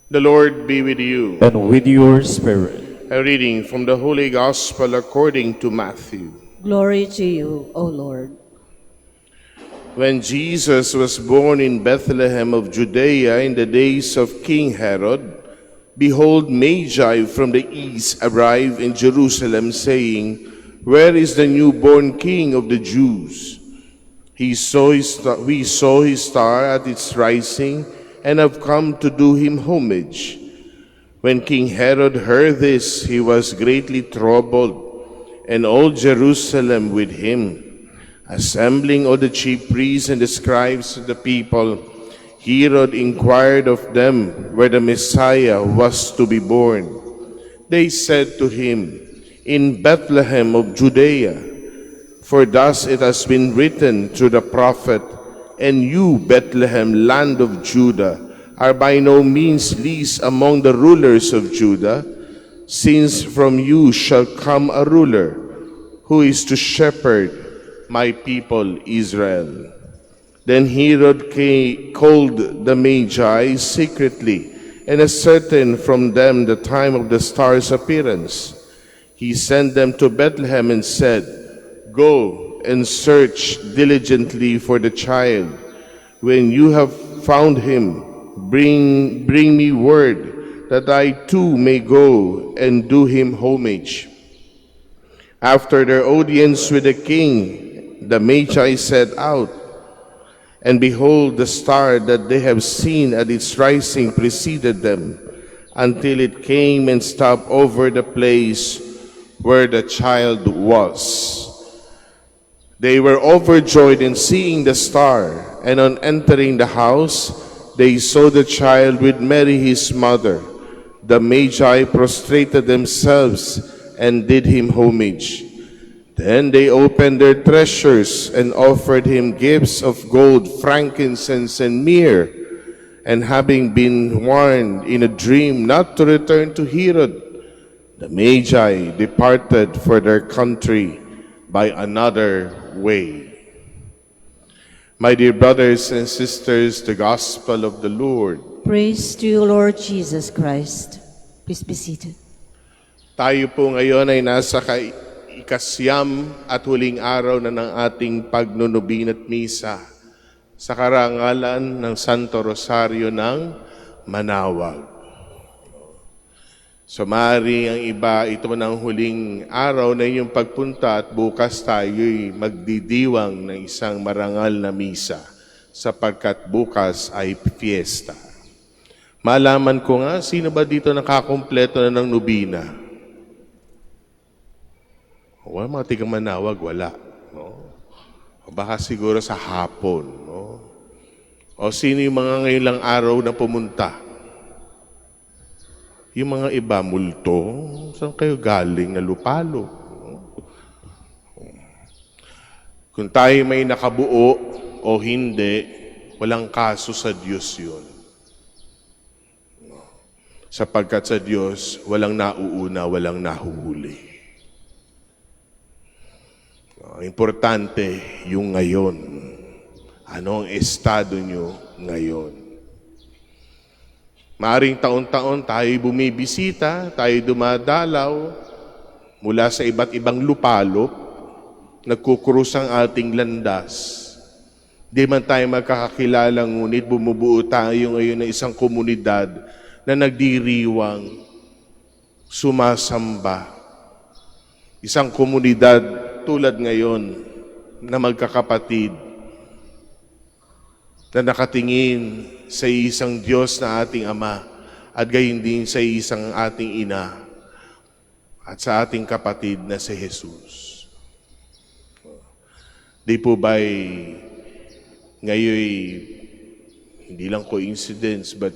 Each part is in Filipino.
The Lord be with you. And with your spirit. A reading from the Holy Gospel according to Matthew. Glory to you, O Lord. When Jesus was born in Bethlehem of Judea in the days of King Herod, behold, Magi from the east arrived in Jerusalem, saying, "Where is the newborn King of the Jews? We saw his star at its rising, and have come to do him homage." When King Herod heard this, he was greatly troubled, and all Jerusalem with him. Assembling all the chief priests and the scribes of the people, Herod inquired of them where the Messiah was to be born. They said to him, "In Bethlehem of Judea, for thus it has been written through the prophet, and you, Bethlehem, land of Judah, are by no means least among the rulers of Judah, since from you shall come a ruler, who is to shepherd my people Israel." Then Herod called the Magi secretly, and ascertained from them the time of the star's appearance. He sent them to Bethlehem and said, "Go and search diligently for the child. When you have found him, bring me word, that I too may go and do him homage." After their audience with the king, the Magi set out, and behold, the star that they have seen at its rising preceded them, until it came and stopped over the place where the child was. They were overjoyed in seeing the star, and on entering the house, they saw the child with Mary his mother. The Magi prostrated themselves and did him homage. Then they opened their treasures and offered him gifts of gold, frankincense, and myrrh. And having been warned in a dream not to return to Herod, the Magi departed for their country by another way. My dear brothers and sisters, the Gospel of the Lord. Praise to you, Lord Jesus Christ. Please be seated. Tayo po ngayon ay nasa ikasyam at huling araw na ng ating pagnunubin at misa sa karangalan ng Santo Rosario ng Manawag. So maaari ang iba, ito ng huling araw na inyong pagpunta at bukas tayo'y magdidiwang ng isang marangal na misa sapagkat bukas ay fiesta. Malaman ko nga, sino ba dito nakakumpleto na ng nubina? Wala, mga tigang Manawag, wala. No? O baka siguro sa hapon. No? O sino yung mga ngayon lang araw na pumunta? Yung mga iba, multo. Saan kayo galing na lupalo? Kung tayo may nakabuo o hindi, walang kaso sa Diyos yun. Sapagkat sa Diyos, walang nauuna, walang nahuhuli. Importante yung ngayon. Ano ang estado nyo ngayon? Maaring taon-taon tayo bumibisita, tayo dumadalaw mula sa iba't ibang lupalop, nagkukrus ang ating landas. Di man tayo magkakakilala, ngunit bumubuo tayo ngayon ng isang komunidad na nagdiriwang, sumasamba. Isang komunidad tulad ngayon na magkakapatid na nakatingin sa isang Diyos na ating Ama at gayon din sa isang ating Ina at sa ating kapatid na si Jesus. Di po ba'y ngayon hindi lang coincidence but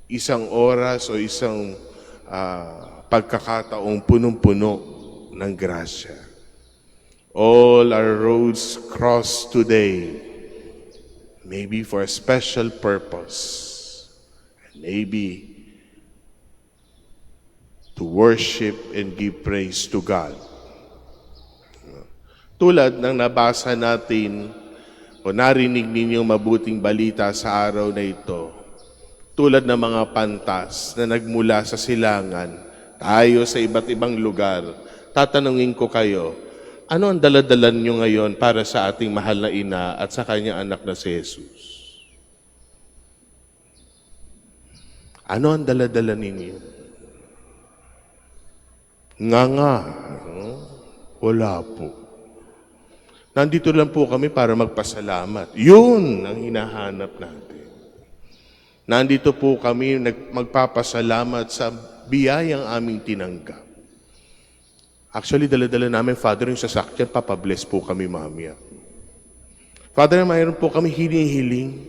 isang oras o isang pagkakataong punong-puno ng grasya. All our roads cross today, maybe for a special purpose, and maybe to worship and give praise to God. Tulad ng nabasa natin o narinig ninyong mabuting balita sa araw na ito, tulad ng mga pantas na nagmula sa silangan, tayo sa iba't ibang lugar, tatanungin ko kayo, ano ang daladalan nyo ngayon para sa ating mahal na ina at sa kanyang anak na si Jesus? Ano ang daladala ninyo? Nga. Wala po. Nandito lang po kami para magpasalamat. Yun ang hinahanap natin. Nandito po kami magpapasalamat sa biyayang aming tinanggap. Actually, dala-dala namin, Father, yung sasakyan, papabless po kami mamaya. Father, mayroon po kami hinihiling.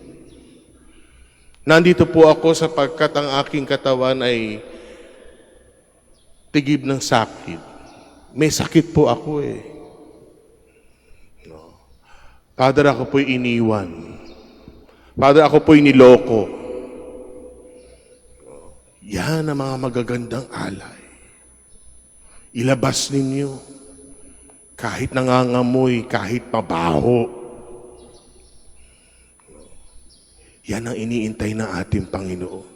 Nandito po ako sapagkat ang aking katawan ay tigib ng sakit. May sakit po ako eh. No. Father, ako po'y iniwan. Father, ako po'y niloko. Yan ang mga magagandang alay. Ilabas ninyo. Kahit nangangamoy, kahit mabaho. Yan ang iniintay ng ating Panginoon.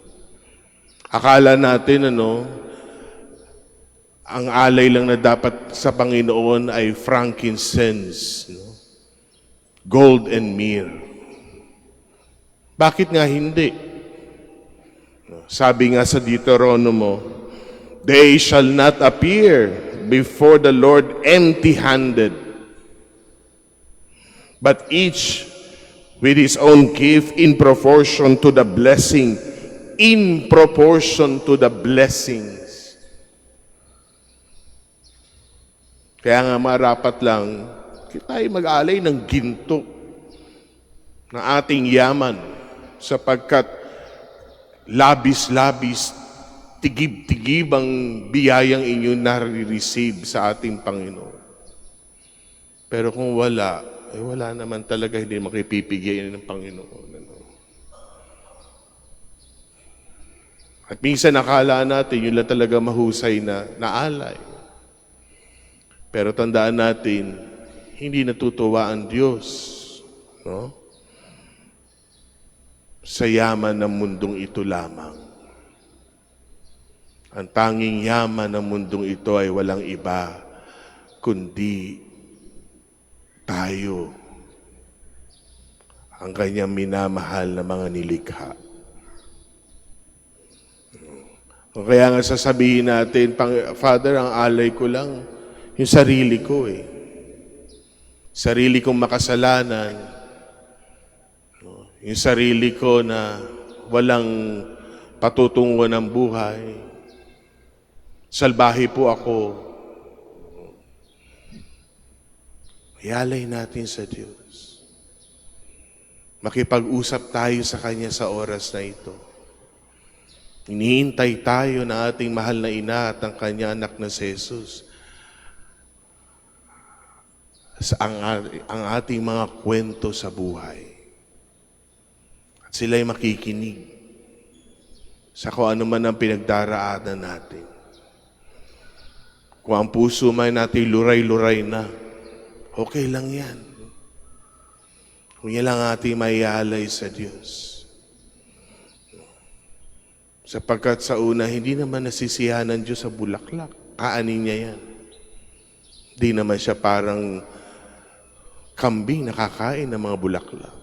Akala natin, ang alay lang na dapat sa Panginoon ay frankincense, gold and myrrh. Bakit nga hindi? Sabi nga sa Deuteronomo, they shall not appear before the Lord empty-handed, but each with his own gift in proportion to the blessing, in proportion to the blessings. Kaya nga marapat lang, tayo mag-alay ng ginto ng ating yaman sapagkat labis-labis, tigib-tigib ang biyayang inyo nare-receive sa ating Panginoon. Pero kung wala, wala naman talaga, hindi makipipigay ng Panginoon. At minsan nakala natin, yun lang talaga mahusay na alay. Pero tandaan natin, hindi natutuwa ang Diyos, no? Sa yaman ng mundong ito lamang. Ang tanging yaman ng mundong ito ay walang iba, kundi tayo, ang kanyang minamahal na mga nilikha. Kaya nga sasabihin natin, Father, ang alay ko lang, yung sarili ko eh. Sarili kong makasalanan. Yung sarili ko na walang patutungo ng buhay. Salbahe po ako. Ialay natin sa Diyos. Makipag-usap tayo sa Kanya sa oras na ito. Hinihintay tayo na ating mahal na ina at ang Kanya anak na si Jesus. Ang ating mga kwento sa buhay. At sila'y makikinig sa kung ano man ang pinagdaraanan natin. Kung ang puso man natin luray-luray na, okay lang yan. Kung yan lang ating maialay sa Diyos. Sapagkat sa una, hindi naman nasisiyahan ng Diyos sa bulaklak. Aanin niya yan. Hindi naman siya parang kambing nakakain ng mga bulaklak.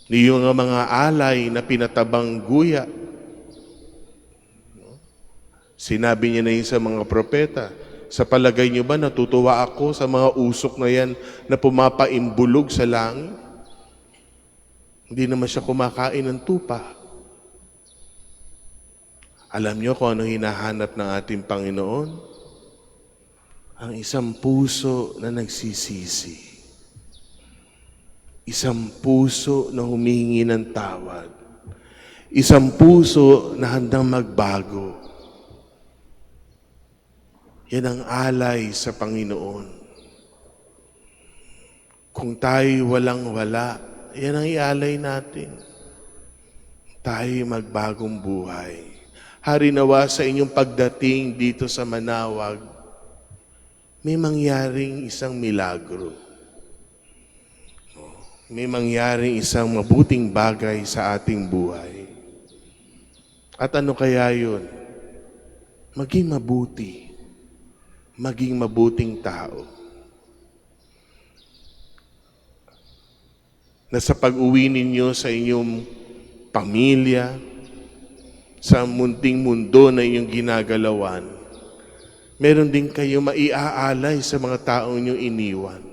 Ni yung mga alay na pinatabang guya. Sinabi niya na yun sa mga propeta, sa palagay niyo ba natutuwa ako sa mga usok na yan na pumapaimbulog sa langit? Hindi naman siya kumakain ng tupa. Alam niyo kung ano hinahanap ng ating Panginoon? Ang isang puso na nagsisisi. Isang puso na humihingi ng tawad. Isang puso na handang magbago. Yan ang alay sa Panginoon. Kung tayo walang-wala, yan ang ialay natin. Tayo magbagong buhay. Hari nawa sa inyong pagdating dito sa Manawag, may mangyaring isang milagro. may mangyaring isang mabuting bagay sa ating buhay. At ano kaya yun? Maging mabuti. Maging mabuting tao. Na sa pag-uwi ninyo sa inyong pamilya, sa munting mundo na inyong ginagalawan, meron din kayo maiaalay sa mga taong inyong iniwan.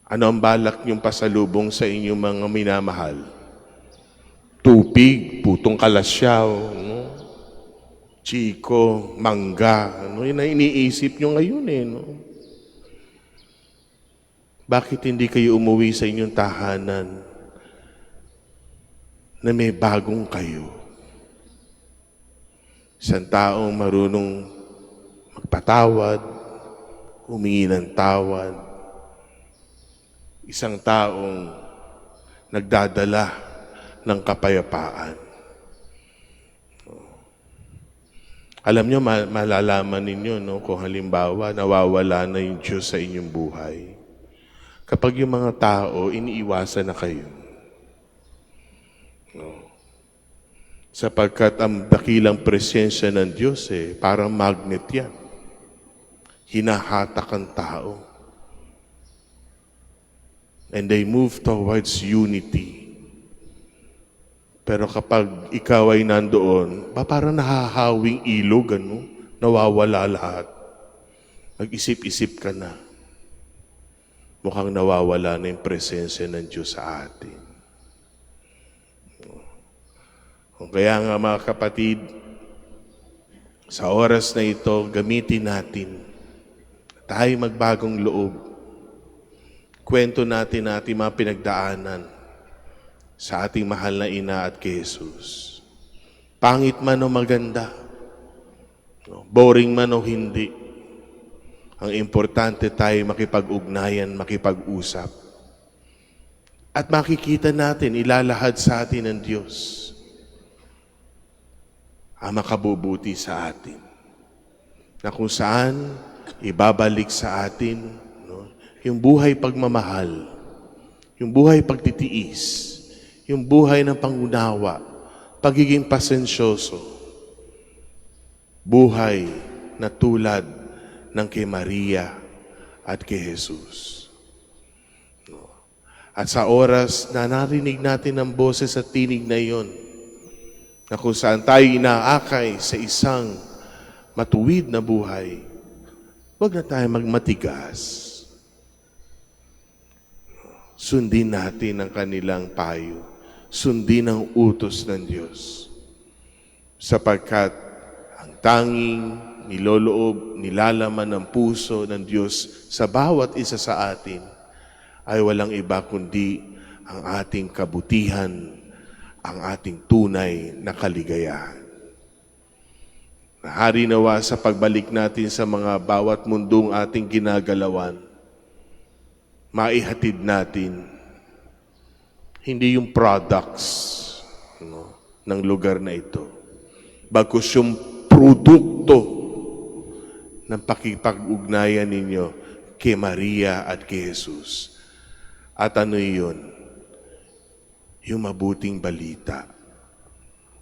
Ano ang balak niyong pasalubong sa inyong mga minamahal? Tubig, putong kalasyaw, no? Chiko, mangga, ano yun ang iniisip nyo ngayon no? Bakit hindi kayo umuwi sa inyong tahanan na may bagong kayo? Isang taong marunong magpatawad, humingi ng tawad, isang taong nagdadala ng kapayapaan. Alam nyo, malalaman ninyo no, kung halimbawa nawawala na yung Diyos sa inyong buhay. Kapag yung mga tao, iniiwasan na kayo. No. Sapagkat ang dakilang presensya ng Diyos, parang magnet yan. Hinahatak ang tao. And they move towards unity. Pero kapag ikaw ay nandoon, parang nahahawing ilog, nawawala lahat. Mag-isip-isip ka na. Mukhang nawawala na yung presensya ng Diyos sa atin. Kaya nga mga kapatid, sa oras na ito, gamitin natin. Tayo magbagong loob. Kwento natin mga pinagdaanan sa ating mahal na ina at kay Jesus. Pangit man o maganda, boring man o hindi, ang importante tayo makipag-ugnayan, makipag-usap. At makikita natin, ilalahad sa atin ng Diyos ang makabubuti sa atin. Na kung saan ibabalik sa atin yung buhay pagmamahal, yung buhay pagtitiis, yung buhay ng pangunawa, pagiging pasensyoso, buhay na tulad ng kay Maria at kay Jesus. At sa oras na narinig natin ang boses at tinig na iyon, na kung saan tayo inaakay sa isang matuwid na buhay, huwag na tayo magmatigas. Sundin natin ang kanilang payo. Sundin ang utos ng Diyos. Sapagkat ang tanging niloloob, nilalaman ng puso ng Diyos sa bawat isa sa atin ay walang iba kundi ang ating kabutihan, ang ating tunay na kaligayahan. Nahari nawa sa pagbalik natin sa mga bawat mundong ating ginagalawan, maihatid natin hindi yung products ng lugar na ito, bagkus yung produkto ng pakipag-ugnayan ninyo kay Maria at kay Jesus. At ano yun? Yung mabuting balita.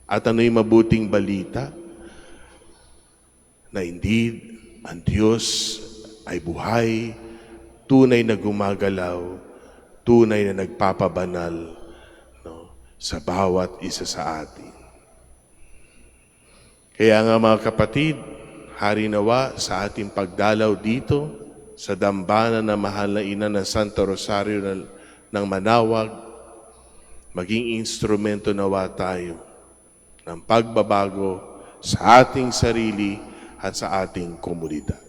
At ano yung mabuting balita? Na indeed, ang Diyos ay buhay, tunay na gumagalaw, tunay na nagpapabanal sa bawat isa sa atin. Kaya nga mga kapatid, hari nawa sa ating pagdalaw dito sa dambana na mahal na ina ng Santo Rosario ng Manawag, maging instrumento nawa tayo ng pagbabago sa ating sarili at sa ating komunidad.